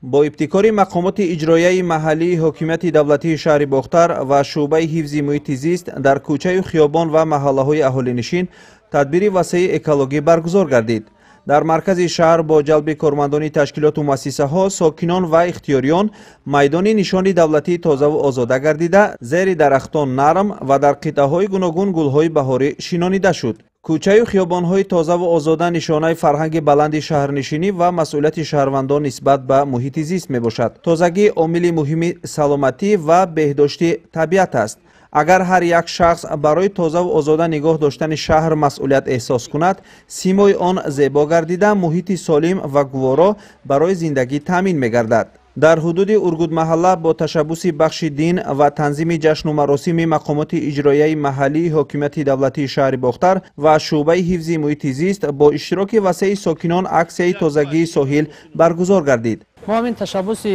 با ابتکار مقامات اجرایی محلی حکومت دولتی شهر باختر و شعبه حفظ محیط زیست در کوچه و خیابان و محله‌های اهالی‌نشین تدبیر وسیع اکولوژی برگزار گردید. در مرکز شهر با جلب کارمندان تشکیلات و مؤسسه‌ها، ساکنان و اختیاریان میدان نشان دولتی تازه و آزاده گردیده، زیر درختان نرم و در قطعه‌های گوناگون گل‌های بهاری شینانیده شد. کوچه و خیابان‌های تازه و آزاده نشانه فرهنگ بلند شهرنشینی و مسئولیت شهروندان نسبت به محیط زیست میباشد. تازگی عامل مهم سلامتی و بهداشت طبیعت است. اگر هر یک شخص برای تازه و آزاده نگاه داشتن شهر مسئولیت احساس کند، سیمای آن زیبا گردیده محیط سالم و گوارا برای زندگی تامین می‌گردد. در حدود ارگود محله با تشبث بخش دین و تنظیم جشن و مراسم مقامات اجرایی محلی حکومت دولتی شهر باختر و شعبه حفظ محیط زیست با اشتراک وسیع ساکنان عکس تازگی ساحل برگزار گردید. ما همین تشبث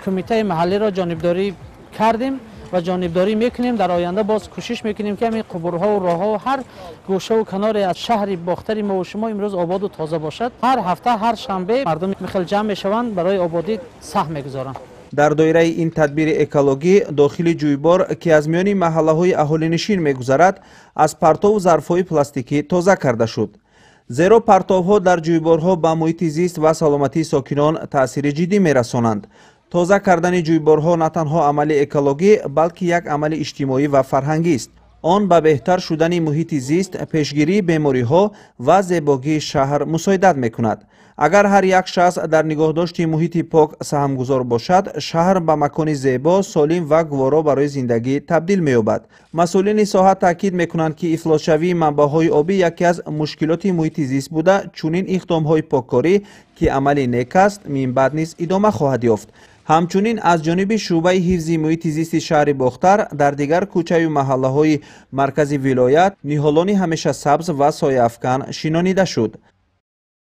کمیته محلی را جانبداری کردیم و جانبداری میکنیم. در آینده باز کوشش میکنیم که همین قبورها و راهها و هر گوشه و کنار از شهر باختر ما و شما امروز آباد و تازه باشد. هر هفته هر شنبه مردم میخل جمع میشوند برای آبادی سهم میگذارند. در دایره این تدبیر اکولوژی داخل جویبار که از میان محله‌های اهالی‌نشین میگذرد از پرتو و ظرف‌های پلاستیکی تازه کرده شد. زیرا پرتوها در جویبارها به محیط زیست و سلامتی ساکنان تأثیر جدی میرسانند. تازه کردن جویبارها نه تنها عمل اکولوژی بلکه یک عمل اجتماعی و فرهنگی است. آن به بهتر شدن محیط زیست، پیشگیری بیماری‌ها و زیبایی شهر مساعدت می‌کند. اگر هر یک شخص در نگاهداشت محیط پاک سهمگذار باشد، شهر به مکان زیبا، سالم و گوارا برای زندگی تبدیل می‌یابد. مسئولین ساحه تاکید می‌کنند که افلاس‌شوی منبع‌های آبی یکی از مشکلات محیط زیست بوده، چنین اقدام‌های پاککاری که عمل نیک است، من بعد نیز ادامه خواهد یافت. همچنین از جانب شعبه حفظ محیط زیست شهر باختر در دیگر کوچه و محله‌های مرکز ولایت نهالان همیشه سبز و سایه افکن شینانیده شد.